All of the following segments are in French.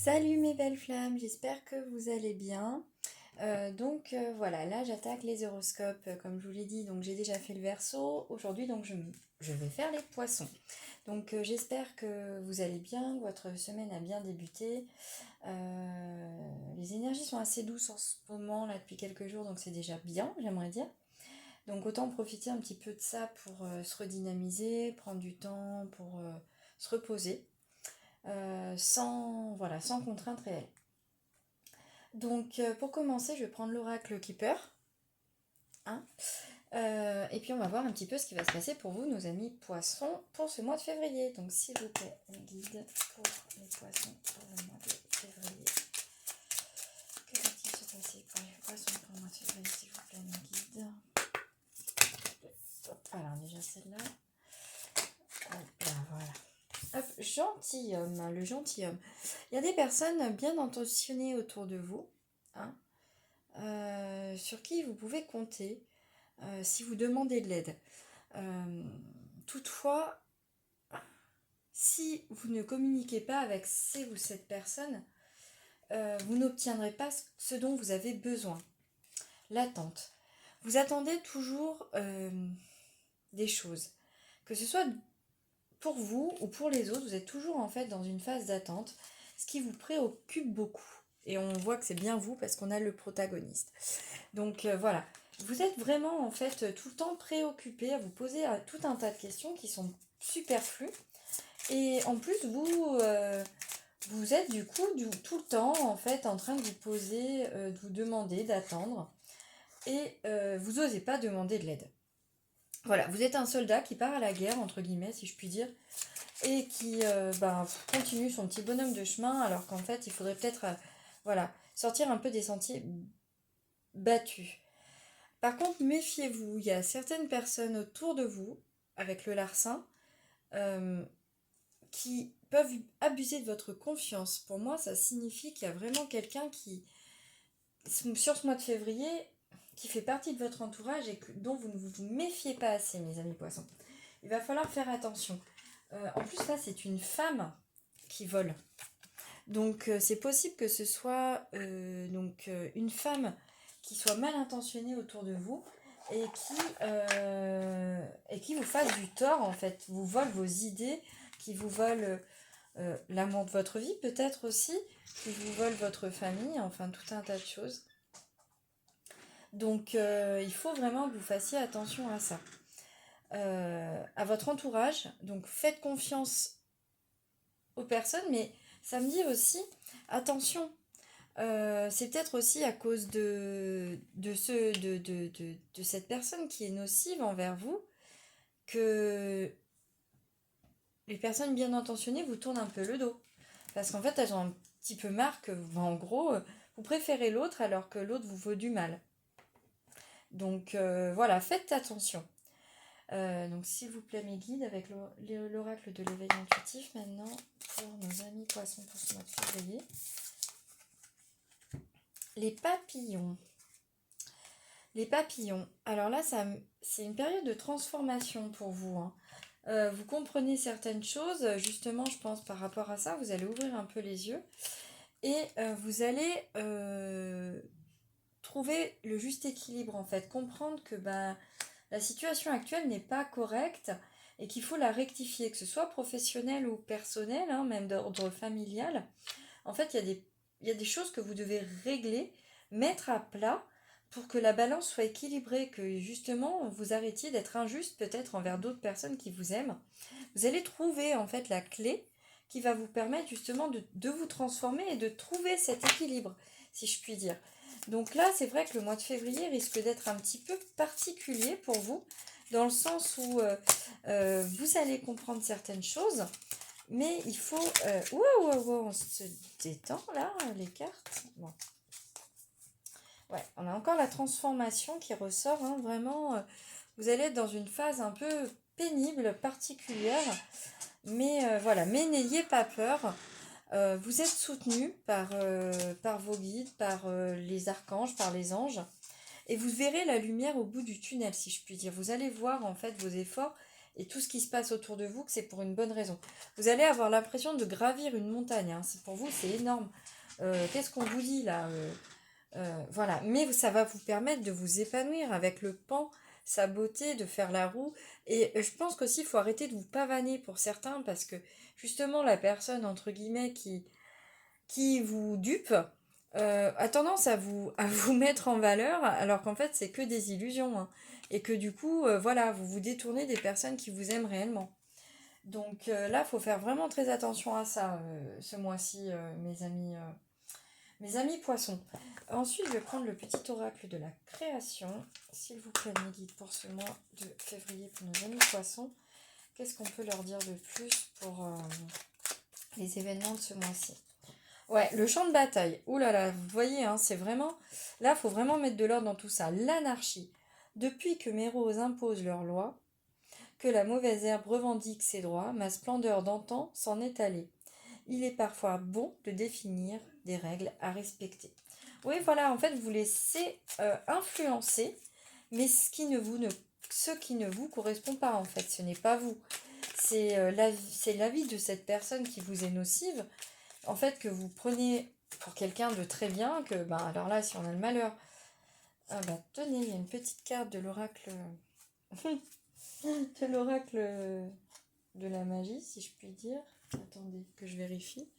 Salut mes belles flammes, j'espère que vous allez bien. Voilà, là j'attaque les horoscopes comme je vous l'ai dit, donc j'ai déjà fait le Verseau. Aujourd'hui donc je vais faire les poissons. J'espère que vous allez bien, que votre semaine a bien débuté. Les énergies sont assez douces en ce moment là depuis quelques jours, donc c'est déjà bien, j'aimerais dire. Donc autant profiter un petit peu de ça pour se redynamiser, prendre du temps pour se reposer. Sans contrainte réelle. Pour commencer, je vais prendre l'oracle Keeper. Hein. Et puis on va voir un petit peu ce qui va se passer pour vous, nos amis poissons, pour ce mois de février. Donc s'il vous plaît, un guide pour les poissons pour le mois de février. Que va-t-il se passer pour les poissons pour le mois de février, s'il vous plaît, un guide. Alors déjà celle-là. Hop là, voilà. Hop, gentilhomme, le gentilhomme. Il y a des personnes bien intentionnées autour de vous, hein, sur qui vous pouvez compter si vous demandez de l'aide. Toutefois, si vous ne communiquez pas avec ces ou cette personne, vous n'obtiendrez pas ce dont vous avez besoin. L'attente. Vous attendez toujours des choses. Que ce soit pour vous ou pour les autres, vous êtes toujours en fait dans une phase d'attente, ce qui vous préoccupe beaucoup. Et on voit que c'est bien vous parce qu'on a le protagoniste. Voilà, vous êtes vraiment en fait tout le temps préoccupé à vous poser tout un tas de questions qui sont superflues. Et en plus, vous êtes du coup tout le temps en fait en train de vous poser, de vous demander, d'attendre. Et vous n'osez pas demander de l'aide. Voilà, vous êtes un soldat qui part à la guerre, entre guillemets, si je puis dire, et qui continue son petit bonhomme de chemin, alors qu'en fait, il faudrait peut-être sortir un peu des sentiers battus. Par contre, méfiez-vous, il y a certaines personnes autour de vous, avec le larcin, euh, qui peuvent abuser de votre confiance. Pour moi, ça signifie qu'il y a vraiment quelqu'un qui, sur ce mois de février, qui fait partie de votre entourage et dont vous ne vous méfiez pas assez, mes amis poissons. Il va falloir faire attention. En plus, là, c'est une femme qui vole. C'est possible que ce soit une femme qui soit mal intentionnée autour de vous et qui vous fasse du tort, en fait. Vous vole vos idées, qui vous vole l'amour de votre vie, peut-être aussi, qui vous vole votre famille, enfin, tout un tas de choses. Il faut vraiment que vous fassiez attention à ça. À votre entourage, donc faites confiance aux personnes, mais ça me dit aussi, attention, c'est peut-être aussi à cause de cette personne qui est nocive envers vous que les personnes bien intentionnées vous tournent un peu le dos. Parce qu'en fait, elles ont un petit peu marre que, en gros, vous préférez l'autre alors que l'autre vous vaut du mal. Voilà, faites attention. S'il vous plaît, mes guides, avec l'oracle de l'éveil intuitif, maintenant, pour nos amis poissons pour ce mois de février. Les papillons. Les papillons. Alors là, c'est une période de transformation pour vous. Hein. Vous comprenez certaines choses. Justement, je pense par rapport à ça, vous allez ouvrir un peu les yeux. Et vous allez trouver le juste équilibre, en fait. Comprendre que la situation actuelle n'est pas correcte et qu'il faut la rectifier, que ce soit professionnel ou personnel, hein, même d'ordre familial. En fait, il y a des choses que vous devez régler, mettre à plat pour que la balance soit équilibrée, que justement vous arrêtiez d'être injuste peut-être envers d'autres personnes qui vous aiment. Vous allez trouver en fait la clé qui va vous permettre justement de vous transformer et de trouver cet équilibre, si je puis dire. Donc là, c'est vrai que le mois de février risque d'être un petit peu particulier pour vous, dans le sens où vous allez comprendre certaines choses, mais il faut... on se détend là, les cartes. Bon. Ouais, on a encore la transformation qui ressort, hein, vraiment. Vous allez être dans une phase un peu pénible, particulière, mais voilà, mais n'ayez pas peur. Vous êtes soutenu par vos guides, par les archanges, par les anges, et vous verrez la lumière au bout du tunnel, si je puis dire. Vous allez voir en fait vos efforts et tout ce qui se passe autour de vous, que c'est pour une bonne raison. Vous allez avoir l'impression de gravir une montagne, hein. Pour vous, c'est énorme. Qu'est-ce qu'on vous dit là voilà, mais ça va vous permettre de vous épanouir avec le pan, sa beauté, de faire la roue. Et je pense qu'aussi, il faut arrêter de vous pavaner pour certains, parce que justement, la personne, entre guillemets, qui vous dupe, a tendance à vous mettre en valeur, alors qu'en fait, c'est que des illusions, hein. Et que du coup, voilà, vous vous détournez des personnes qui vous aiment réellement. Donc là, il faut faire vraiment très attention à ça, ce mois-ci, mes amis poissons. Ensuite, je vais prendre le petit oracle de la création. S'il vous plaît, mes guides, pour ce mois de février pour nos amis poissons. Qu'est-ce qu'on peut leur dire de plus pour les événements de ce mois-ci? Ouais, le champ de bataille. Ouh là là, vous voyez, hein, c'est vraiment... Là, il faut vraiment mettre de l'ordre dans tout ça. L'anarchie. Depuis que mes roses imposent leurs lois, que la mauvaise herbe revendique ses droits, ma splendeur d'antan s'en est allée. Il est parfois bon de définir des règles à respecter. Oui, voilà, en fait, vous laissez influencer, mais ce qui ne vous correspond pas, en fait, ce n'est pas vous. C'est l'avis de cette personne qui vous est nocive, en fait, que vous prenez pour quelqu'un de très bien, que, ben, alors là, si on a le malheur... Ah bah, tenez, il y a une petite carte de l'oracle... de l'oracle de la magie, si je puis dire. Attendez, que je vérifie.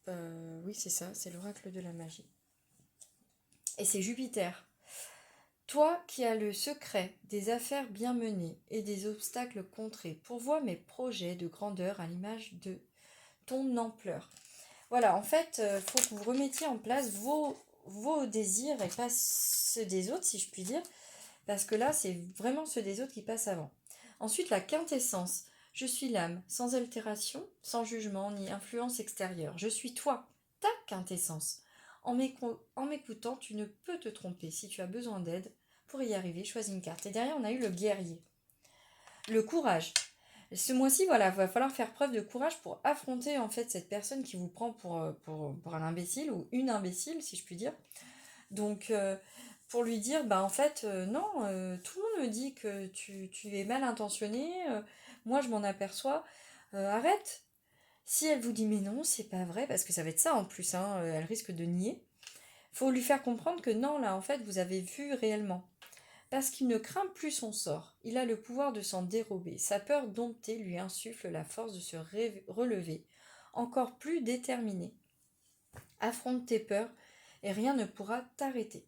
Oui, c'est ça, c'est l'oracle de la magie. Et c'est Jupiter. Toi qui as le secret des affaires bien menées et des obstacles contrés, pourvois mes projets de grandeur à l'image de ton ampleur. Voilà, en fait, il faut que vous remettiez en place vos désirs et pas ceux des autres, si je puis dire, parce que là, c'est vraiment ceux des autres qui passent avant. Ensuite, la quintessence. Je suis l'âme, sans altération, sans jugement ni influence extérieure. Je suis toi, ta quintessence. En m'écoutant, tu ne peux te tromper. Si tu as besoin d'aide, pour y arriver, choisis une carte. Et derrière, on a eu le guerrier. Le courage. Ce mois-ci, voilà, il va falloir faire preuve de courage pour affronter en fait cette personne qui vous prend pour un imbécile ou une imbécile, si je puis dire. Donc, pour lui dire, bah en fait, non, tout le monde me dit que tu es mal intentionné, moi je m'en aperçois, arrête. Si elle vous dit mais non, c'est pas vrai, parce que ça va être ça en plus, hein, elle risque de nier, faut lui faire comprendre que non, là en fait, vous avez vu réellement. Parce qu'il ne craint plus son sort, il a le pouvoir de s'en dérober, sa peur domptée lui insuffle la force de se relever, encore plus déterminé. Affronte tes peurs et rien ne pourra t'arrêter.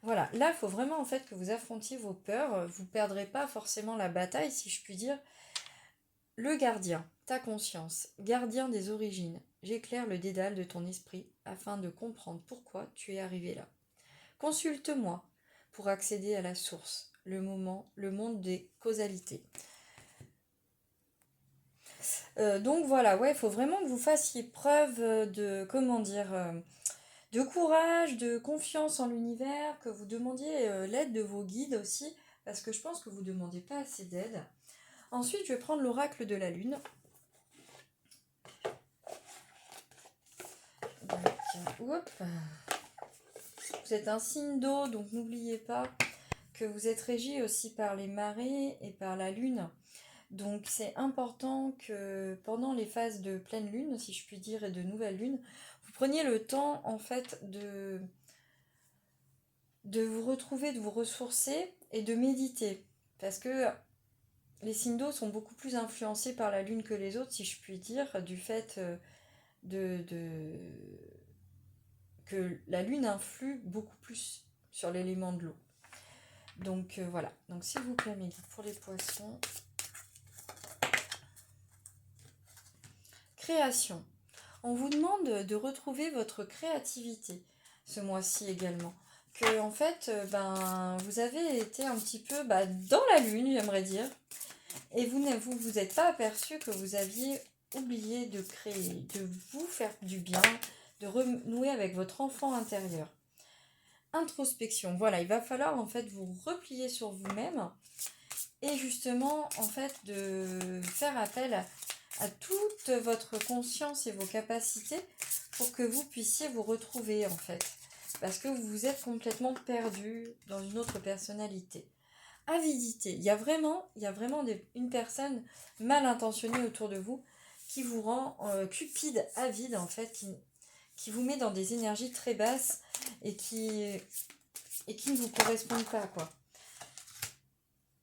Voilà, là, il faut vraiment en fait que vous affrontiez vos peurs. Vous ne perdrez pas forcément la bataille, si je puis dire. Le gardien, ta conscience, gardien des origines, j'éclaire le dédale de ton esprit afin de comprendre pourquoi tu es arrivé là. Consulte-moi pour accéder à la source, le monde des causalités. Donc voilà, ouais, il faut vraiment que vous fassiez preuve de, comment dire, de courage, de confiance en l'univers, que vous demandiez l'aide de vos guides aussi, parce que je pense que vous ne demandez pas assez d'aide. Ensuite, je vais prendre l'oracle de la lune. Donc, vous êtes un signe d'eau, donc n'oubliez pas que vous êtes régi aussi par les marées et par la lune. Donc c'est important que pendant les phases de pleine lune, si je puis dire, et de nouvelle lune, vous preniez le temps en fait de vous retrouver, de vous ressourcer et de méditer. Parce que les signes d'eau sont beaucoup plus influencés par la lune que les autres, si je puis dire, du fait que la lune influe beaucoup plus sur l'élément de l'eau. Donc voilà, donc s'il vous plaît mes guides pour les poissons. Création. On vous demande de retrouver votre créativité ce mois-ci également. Que en fait, vous avez été un petit peu dans la lune, j'aimerais dire. Et vous vous êtes pas aperçu que vous aviez oublié de créer, de vous faire du bien, de renouer avec votre enfant intérieur. Introspection. Voilà, il va falloir en fait vous replier sur vous-même et justement en fait de faire appel à toute votre conscience et vos capacités pour que vous puissiez vous retrouver en fait. parce que vous vous êtes complètement perdu dans une autre personnalité. Avidité, il y a vraiment une personne mal intentionnée autour de vous qui vous rend cupide, avide en fait, qui vous met dans des énergies très basses et qui ne vous correspondent pas, quoi.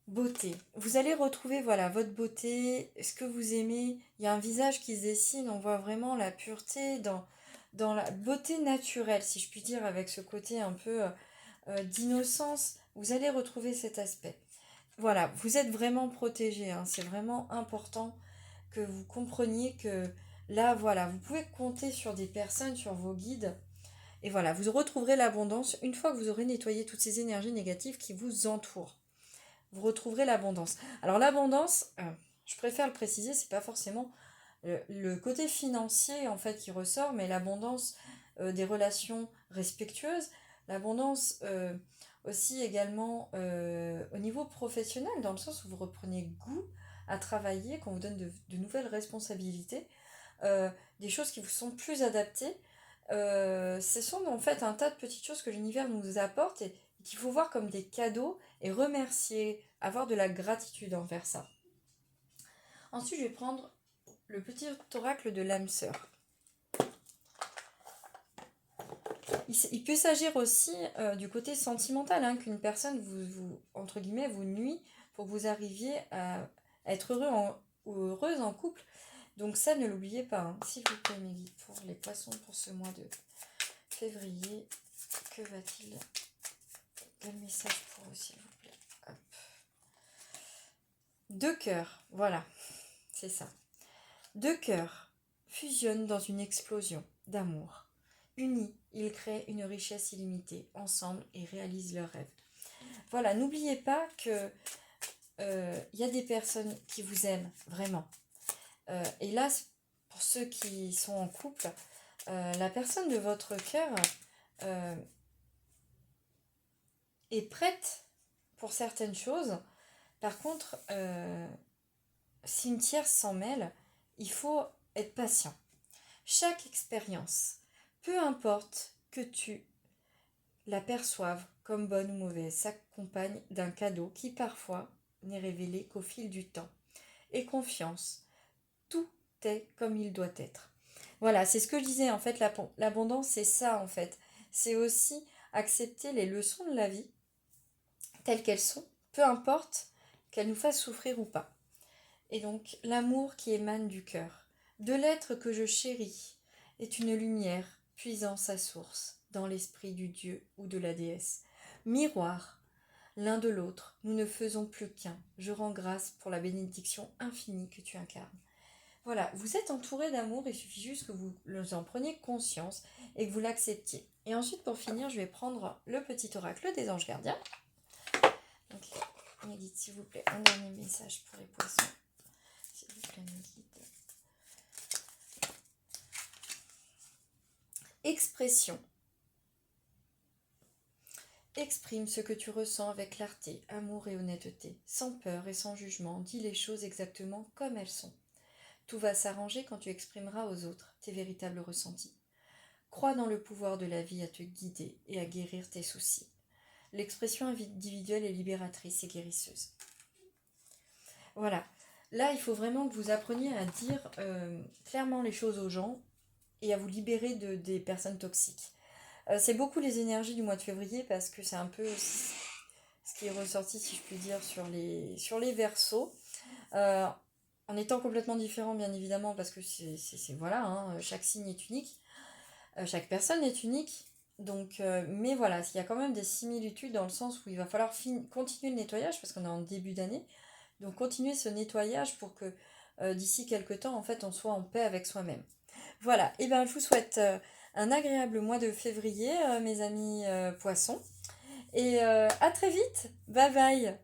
Beauté. Vous allez retrouver, voilà, votre beauté, ce que vous aimez. Il y a un visage qui se dessine, on voit vraiment la pureté dans la beauté naturelle, si je puis dire, avec ce côté un peu d'innocence. Vous allez retrouver cet aspect. Voilà, vous êtes vraiment protégé, hein. C'est vraiment important que vous compreniez que là, voilà, vous pouvez compter sur des personnes, sur vos guides. Et voilà, vous retrouverez l'abondance une fois que vous aurez nettoyé toutes ces énergies négatives qui vous entourent. Vous retrouverez l'abondance. Alors l'abondance, je préfère le préciser, c'est pas forcément le côté financier en fait qui ressort, mais l'abondance des relations respectueuses, l'abondance aussi également au niveau professionnel, dans le sens où vous reprenez goût à travailler, qu'on vous donne de nouvelles responsabilités, des choses qui vous sont plus adaptées. Ce sont en fait un tas de petites choses que l'univers nous apporte et qu'il faut voir comme des cadeaux et remercier, avoir de la gratitude envers ça. Ensuite, je vais prendre le petit oracle de l'âme sœur. Il peut s'agir aussi du côté sentimental, hein, qu'une personne entre guillemets, vous nuit pour que vous arriviez à être ou heureuse en couple. Donc ça, ne l'oubliez pas, hein. S'il vous plaît, mes guides, pour les poissons pour ce mois de février, que va-t-il? Quel message pour eux, s'il vous plaît? Hop. 2 cœurs, voilà, c'est ça. 2 cœurs fusionnent dans une explosion d'amour. Unis, ils créent une richesse illimitée, ensemble, et réalisent leurs rêves. Voilà, n'oubliez pas que y a des personnes qui vous aiment vraiment. Et là, pour ceux qui sont en couple, la personne de votre cœur est prête pour certaines choses. Par contre, si une tierce s'en mêle, il faut être patient. Chaque expérience, peu importe que tu la perçoives comme bonne ou mauvaise, s'accompagne d'un cadeau qui parfois n'est révélé qu'au fil du temps. Et confiance, tout est comme il doit être. Voilà, c'est ce que je disais, en fait, l'abondance, c'est ça, en fait. C'est aussi accepter les leçons de la vie, telles qu'elles sont, peu importe qu'elles nous fassent souffrir ou pas. Et donc, l'amour qui émane du cœur, de l'être que je chéris, est une lumière puisant sa source dans l'esprit du Dieu ou de la déesse. Miroir, l'un de l'autre, nous ne faisons plus qu'un. Je rends grâce pour la bénédiction infinie que tu incarnes. Voilà, vous êtes entouré d'amour, il suffit juste que vous en preniez conscience et que vous l'acceptiez. Et ensuite, pour finir, je vais prendre le petit oracle des anges gardiens. Donc, mes guides, s'il vous plaît, un dernier message pour les poissons. S'il vous plaît, mes guides. Expression. Exprime ce que tu ressens avec clarté, amour et honnêteté, sans peur et sans jugement. Dis les choses exactement comme elles sont. Tout va s'arranger quand tu exprimeras aux autres tes véritables ressentis. Crois dans le pouvoir de la vie à te guider et à guérir tes soucis. L'expression individuelle est libératrice et guérisseuse. Voilà. Là, il faut vraiment que vous appreniez à dire clairement les choses aux gens et à vous libérer des personnes toxiques. C'est beaucoup les énergies du mois de février parce que c'est un peu ce qui est ressorti, si je puis dire, sur les Verseaux. En étant complètement différent, bien évidemment, parce que c'est voilà, hein, chaque signe est unique, chaque personne est unique. Donc, mais voilà, il y a quand même des similitudes dans le sens où il va falloir continuer le nettoyage parce qu'on est en début d'année. Donc, continuer ce nettoyage pour que d'ici quelques temps, en fait, on soit en paix avec soi-même. Voilà, et bien je vous souhaite un agréable mois de février, mes amis poissons. Et à très vite, bye bye.